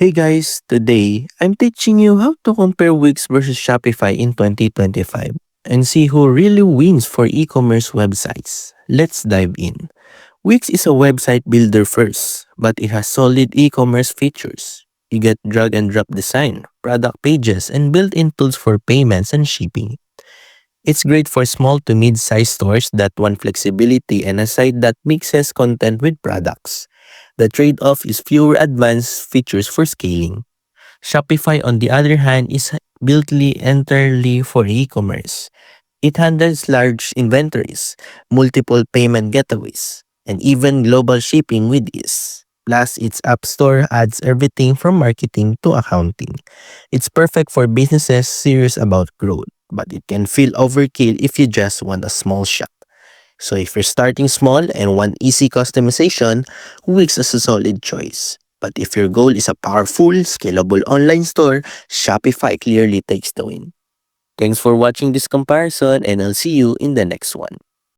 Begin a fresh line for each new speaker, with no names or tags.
Hey guys, today I'm teaching you how to compare Wix versus Shopify in 2025 and see who really wins for e-commerce websites. Let's dive in. Wix is a website builder first, but it has solid e-commerce features. You get drag and drop design, product pages, and built-in tools for payments and shipping. It's great for small to mid-sized stores that want flexibility and a site that mixes content with products. The trade-off is fewer advanced features for scaling. Shopify, on the other hand, is built entirely for e-commerce. It handles large inventories, multiple payment gateways, and even global shipping with ease. Plus, its app store adds everything from marketing to accounting. It's perfect for businesses serious about growth, but it can feel overkill if you just want a small shop. So if you're starting small and want easy customization, Wix is a solid choice. But if your goal is a powerful, scalable online store, Shopify clearly takes the win. Thanks for watching this comparison and I'll see you in the next one.